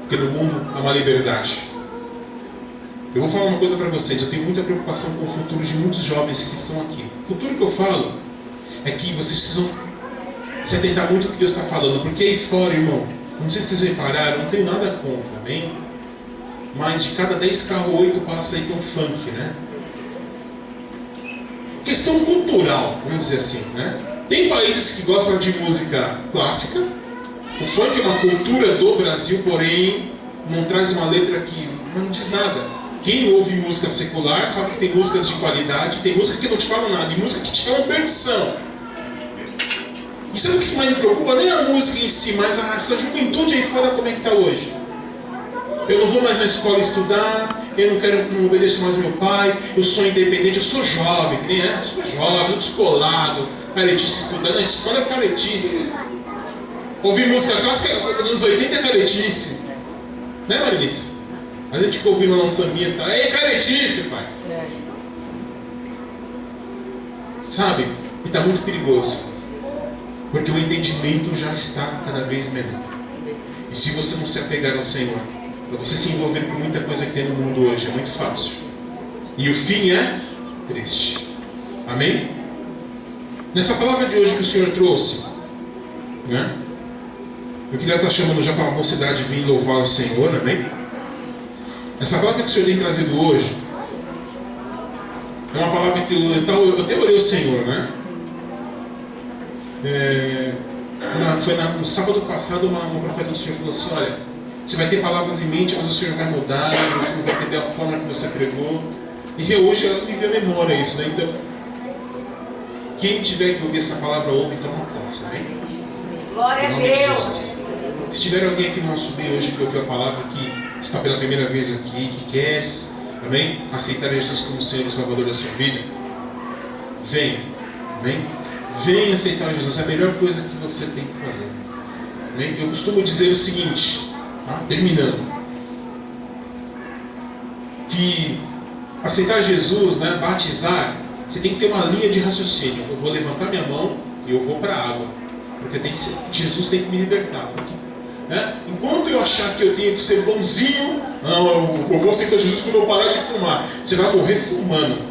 Porque no mundo há uma liberdade. Eu vou falar uma coisa para vocês. Eu tenho muita preocupação com o futuro de muitos jovens que estão aqui. O futuro que eu falo é que vocês precisam se atentar muito ao que Deus está falando. Porque aí fora, irmão, não sei se vocês repararam, não tenho nada contra, amém? Mas de cada 10 carros, 8 passa aí com funk, né? Questão cultural, vamos dizer assim, né? Tem países que gostam de música clássica. O funk é uma cultura do Brasil, porém não traz uma letra que não diz nada. Quem ouve música secular sabe que tem músicas de qualidade, tem música que não te falam nada, tem música que te falam perdição. E sabe o que mais me preocupa? Nem a música em si, mas essa juventude aí fora, como é que está hoje? Eu não vou mais na escola estudar, eu não obedeço mais meu pai, eu sou independente, eu sou jovem, né? Eu sou jovem, eu descolado, caretice, estudando na escola é caretice. Ouvir música clássica nos anos 80 é caretice. Né, Marilice? A gente ficou ouvindo uma sambinha e tal. É caretice, pai. Sabe? E está muito perigoso. Porque o entendimento já está cada vez menor. E se você não se apegar ao Senhor, para você se envolver com muita coisa que tem no mundo hoje, é muito fácil. E o fim é triste. Amém? Nessa palavra de hoje que o Senhor trouxe, né? Eu queria estar chamando já para a mocidade vir louvar o Senhor, amém? Essa palavra que o Senhor tem trazido hoje é uma palavra que eu até orei ao Senhor, né? Foi no sábado passado uma profeta do Senhor falou assim, olha, você vai ter palavras em mente, mas o Senhor vai mudar, você não vai entender a forma que você pregou. E hoje ela me veio à memória isso, né? Então, quem tiver que ouvir essa palavra, ouve e toma posse, amém? Glória a Deus. Se tiver alguém aqui no nosso meio hoje que ouviu a palavra, que está pela primeira vez aqui, que quer, amém? Aceitar Jesus como Senhor e Salvador da sua vida, venha, amém? Venha aceitar Jesus, é a melhor coisa que você tem que fazer, amém? Eu costumo dizer o seguinte, tá? Terminando, que aceitar Jesus, né, batizar, você tem que ter uma linha de raciocínio. Eu vou levantar minha mão e eu vou para a água, porque Jesus tem que me libertar. Porque, né, enquanto eu achar que eu tenho que ser bonzinho, não, eu vou aceitar Jesus quando eu parar de fumar. Você vai morrer fumando.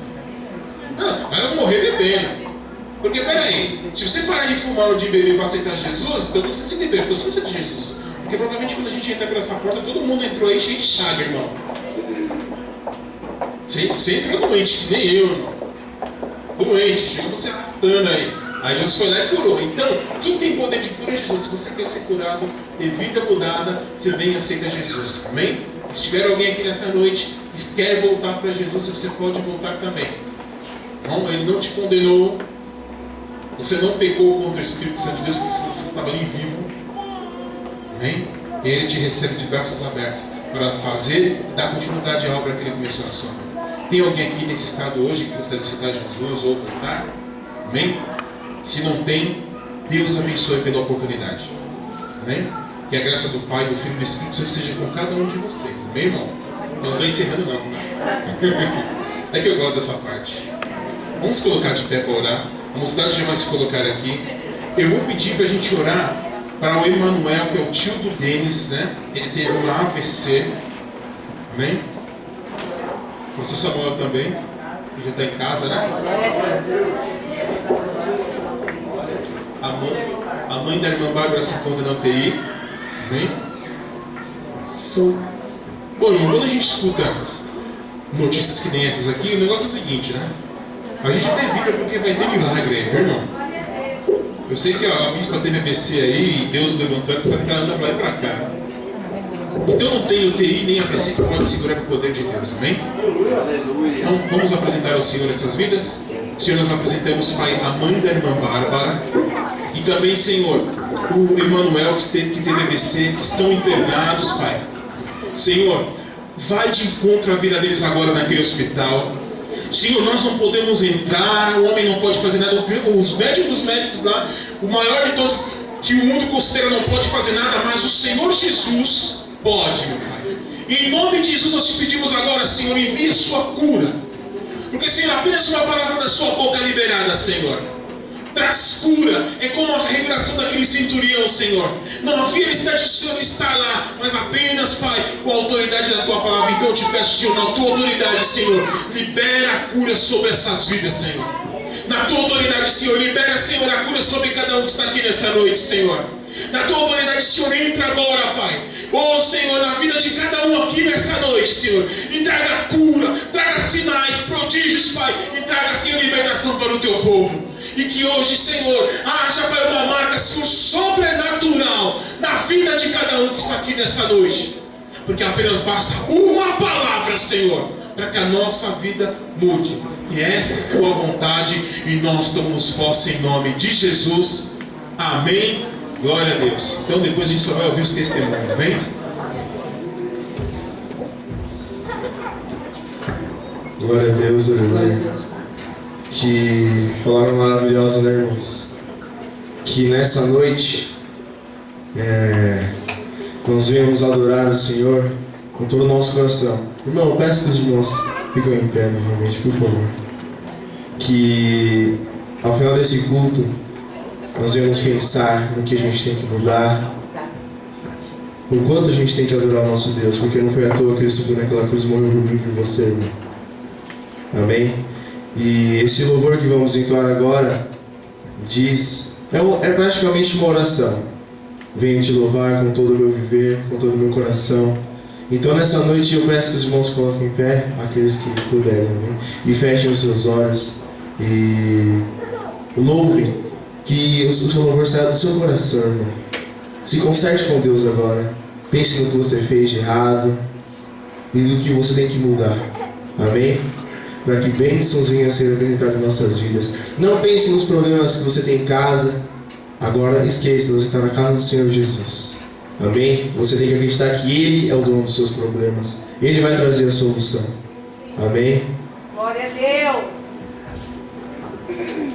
bebendo. Porque, peraí, se você parar de fumar ou de beber para aceitar Jesus, então você se libertou, você não precisa de Jesus. Porque provavelmente quando a gente entra por essa porta, todo mundo entrou aí cheio de chaga, irmão. Você entrou doente, que nem eu, irmão. Doente, chegou você arrastando aí. Aí Jesus foi lá e curou. Então, quem tem poder de cura é Jesus. Se você quer ser curado, ter vida mudada, você vem e aceita Jesus. Amém? Se tiver alguém aqui nessa noite que quer voltar para Jesus, você pode voltar também. Não, ele não te condenou. Você não pecou contra o Espírito Santo de Deus, porque você estava ali vivo. Amém? E ele te recebe de braços abertos para fazer e dar continuidade à obra que ele começou na sua vida. Tem alguém aqui nesse estado hoje que gostaria de aceitar Jesus ou voltar? Amém? Se não tem, Deus abençoe pela oportunidade. Amém? Que a graça do Pai, do Filho e do Espírito Santo seja com cada um de vocês. Amém, irmão? Eu não estou encerrando não, tá? É que eu gosto dessa parte. Vamos colocar de pé para orar. A mocidade já vai se colocar aqui. Eu vou pedir para a gente orar para o Emanuel, que é o tio do Denis, né? Ele teve um AVC. Amém? O pastor Samuel também, que já está em casa, né? A mãe da irmã Bárbara se encontra na UTI. Amém? Sim. Bom, irmão, quando a gente escuta notícias que nem essas aqui, o negócio é o seguinte, né? A gente até vibra porque vai ter milagre aí, viu, irmão? Eu sei que a bispa teve AVC aí e Deus levantando, sabe que ela anda pra lá e pra cá. Então não tem UTI nem AVC que pode segurar o poder de Deus, amém? Então vamos apresentar ao Senhor essas vidas. Senhor, nós apresentamos, Pai, a mãe da irmã Bárbara. E também, Senhor, o Emanuel que teve AVC, que estão internados, Pai. Senhor, vai de encontro à vida deles agora naquele hospital. Senhor, nós não podemos entrar, o homem não pode fazer nada. Os médicos lá, o maior de todos que o mundo considera não pode fazer nada, mas o Senhor Jesus pode, meu Pai. E em nome de Jesus nós te pedimos agora, Senhor, envie sua cura. Porque, Senhor, apenas uma palavra da sua boca liberada, Senhor, traz cura. É como a revelação daquele centurião, Senhor. Não havia necessidade do Senhor estar lá, mas apenas, Pai, com a autoridade da tua palavra. Então eu te peço, Senhor, na tua autoridade, Senhor, libera a cura sobre essas vidas, Senhor. Na tua autoridade, Senhor, libera, Senhor, a cura sobre cada um que está aqui nessa noite, Senhor. Na tua autoridade, Senhor, entra agora, Pai. Oh, Senhor, na vida de cada um aqui nessa noite, Senhor. E traga cura, traga sinais, prodígios, Pai. E traga, Senhor, libertação para o teu povo. E que hoje, Senhor, haja, Pai, uma marca, Senhor, sobrenatural na vida de cada um que está aqui nessa noite. Porque apenas basta uma palavra, Senhor, para que a nossa vida mude. E essa é a tua vontade. E nós tomamos posse em nome de Jesus. Amém. Glória a Deus. Então depois a gente só vai ouvir os testemunhos. Amém? Glória a Deus, aleluia. Que palavra maravilhosa, né, irmãos? Que nessa noite nós venhamos adorar o Senhor com todo o nosso coração. Irmão, eu peço que os irmãos fiquem em pé novamente, por favor. Que ao final desse culto nós venhamos pensar no que a gente tem que mudar, o quanto a gente tem que adorar o nosso Deus, porque não foi à toa que Ele subiu naquela cruz e morreu por mim e por você, irmão. Amém? E esse louvor que vamos entoar agora diz, é praticamente uma oração. Venho te louvar com todo o meu viver, com todo o meu coração. Então nessa noite eu peço que os irmãos coloquem em pé, aqueles que puderem, amém? E fechem os seus olhos e louvem. Que o seu louvor saia do seu coração, irmão. Se conserte com Deus agora. Pense no que você fez de errado e do que você tem que mudar. Amém? Para que bênçãos venham a ser apresentadas em nossas vidas. Não pense nos problemas que você tem em casa. Agora esqueça, você está na casa do Senhor Jesus. Amém? Você tem que acreditar que Ele é o dono dos seus problemas. Ele vai trazer a solução. Amém? Glória a Deus. Thank you.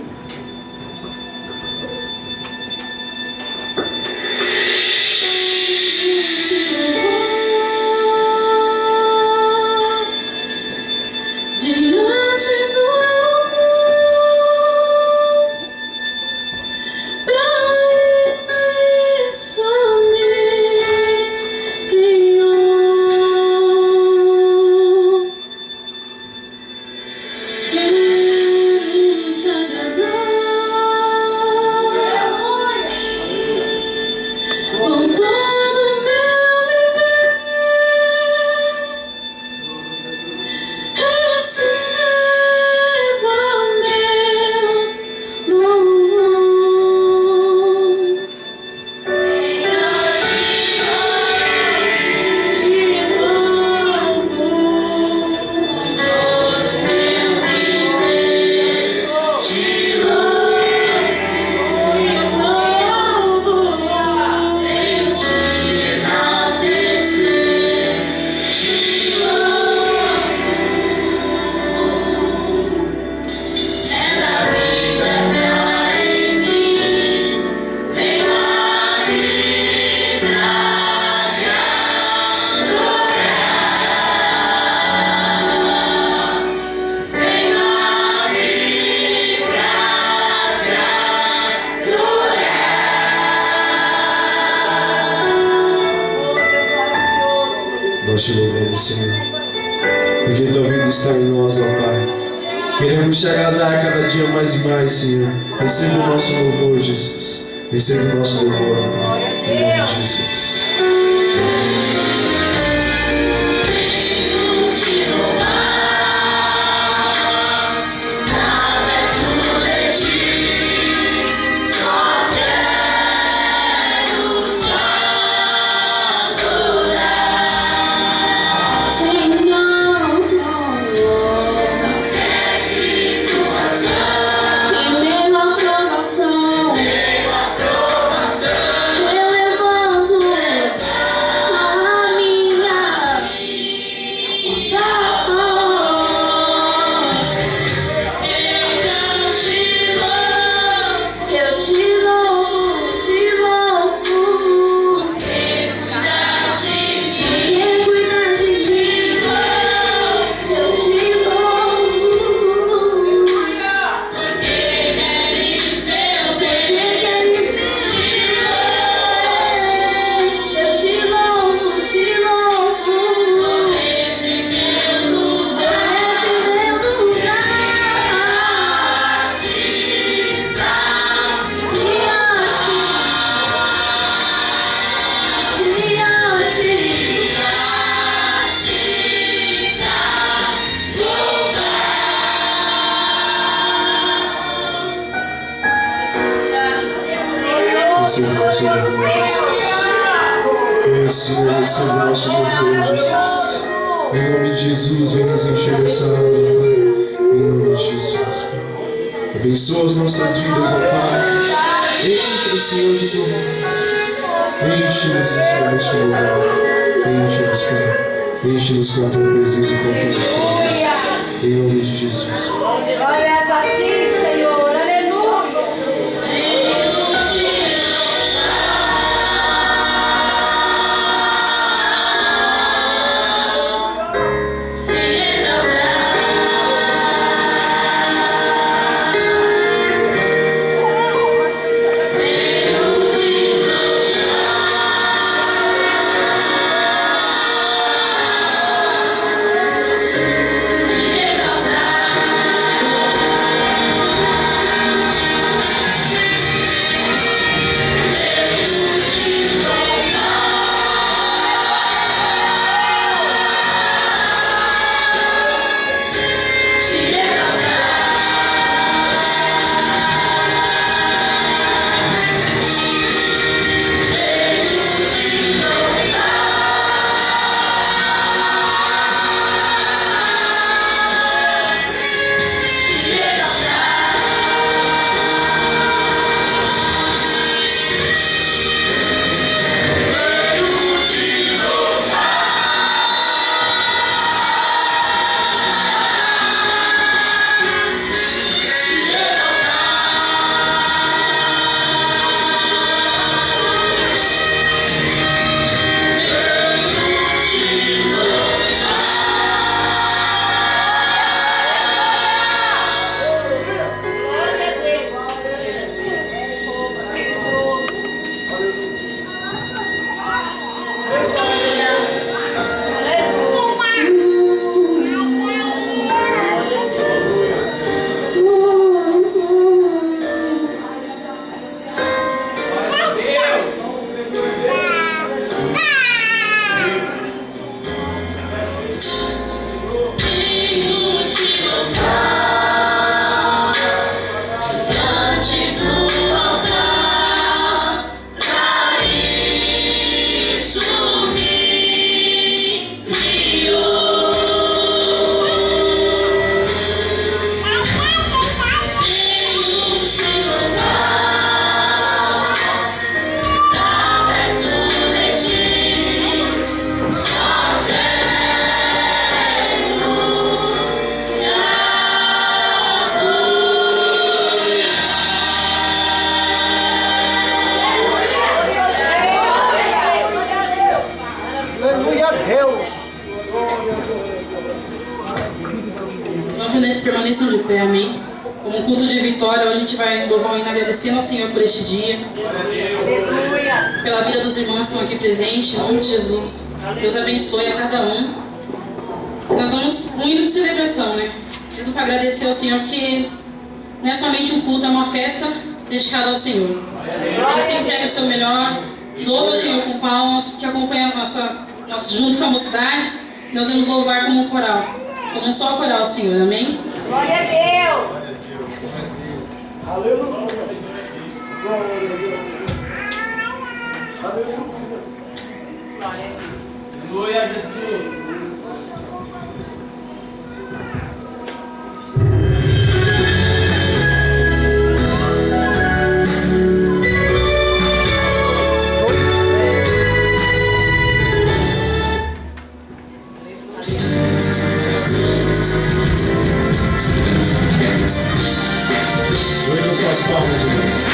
está em nós, ó Pai. Queremos te agradar cada dia mais e mais, Senhor. Receba o nosso louvor, Jesus. Receba o nosso louvor, ó Pai. Em nome de Jesus. Receba o nosso louvor, Jesus. Senhor, receba o nosso louvor, Jesus. Em nome de Jesus, vem nos encher dessa água, Pai. Em nome de Jesus, Pai. Abençoa as nossas vidas, ó Pai. Entra, Senhor, de tua mão. Enche-nos, Senhor, neste lugar. Enche-nos, Pai. Enche-nos com a tua presença e com a tua presença. Em nome de Jesus. Glórias a ti, Senhor. Aleluia. Permaneçam de pé, amém? Como um culto de vitória, hoje a gente vai louvar um hino agradecendo ao Senhor por este dia. Pela vida dos irmãos que estão aqui presentes, em nome de Jesus. Deus abençoe a cada um. Nós vamos um hino de celebração, né? Mesmo para agradecer ao Senhor, porque não é somente um culto, é uma festa dedicada ao Senhor. Que você entregue o seu melhor, louva o Senhor com palmas, que acompanha a nossa junto com a mocidade. Nós vamos louvar como um coral, como um só coral, Senhor. Amém? Glória a Deus. Aleluia. Glória a Jesus. Hoje não são as palmas, irmãos.